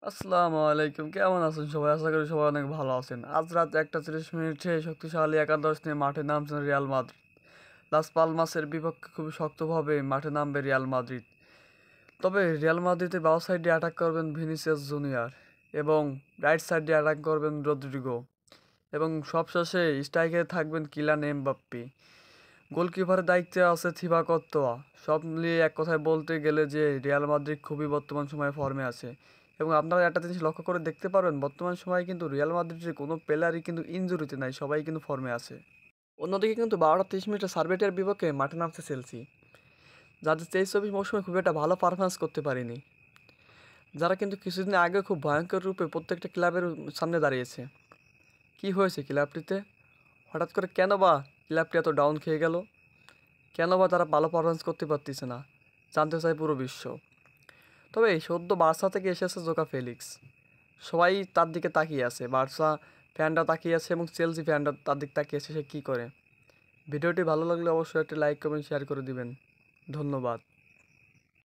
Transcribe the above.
আসসালামু আলাইকুম, কেমন আছেন সবাই? আশা করি সবাই অনেক ভালো আছেন। আজ রাত 1:30 শক্তিশালী একাদশ নিয়ে মাঠে নামছেন রিয়াল মাদ্রিদ। লাস পালমাসের বিপক্ষে খুবই শক্তভাবে মাঠে নামবে রিয়াল মাদ্রিদ। তবে রিয়াল মাদ্রিদের বাঁ সাইডে অ্যাটাক করবেন ভিনিসিয়াস জুনিয়র এবং রাইট সাইডে অ্যাটাক করবেন রদ্রিগো এবং সবশেষে স্ট্রাইকে থাকবেন কিলিয়ান এমবাপ্পে। গোলকিপারের দায়িত্বে আছে থিবো কর্তোয়া। সব মিলিয়ে এক কথায় বলতে গেলে যে রিয়াল মাদ্রিদ খুবই বর্তমান সময়ে ফর্মে আছে। এবং আপনারা একটা জিনিস লক্ষ্য করে দেখতে পারবেন, বর্তমান সময়ে কিন্তু রিয়াল মাদ্রিদের কোনো প্লেয়ারই কিন্তু ইনজুরিতে নাই, সবাই কিন্তু ফর্মে আছে। অন্যদিকে কিন্তু 12টা 30 মিনিটে সার্বিয়ার বিপক্ষে মাঠে নামছে চেলসি, যাদের 23-24 মৌসুমে খুব একটা ভালো পারফরমেন্স করতে পারেনি, যারা কিন্তু কিছুদিন আগে খুব ভয়ঙ্কর রূপে প্রত্যেকটা ক্লাবের সামনে দাঁড়িয়েছে। কি হয়েছে ক্লাবটিতে? হঠাৎ করে কেন বা ক্লাবটি এত ডাউন খেয়ে গেল? কেন বা তারা ভালো পারফরমেন্স করতে পারতেছে না, জানতে চায় পুরো বিশ্ব। তবে এই সদ্য বার্সা থেকে এসেছে জোকা ফেলিক্স, সবাই তার দিকে তাকিয়ে আছে, বার্সা ফ্যানরা তাকিয়ে আছে এবং চেলসি ফ্যানরা তার দিকে তাকিয়ে আছে সে কী করে। ভিডিওটি ভালো লাগলে অবশ্যই একটি লাইক কমেন্ট শেয়ার করে দিবেন। ধন্যবাদ।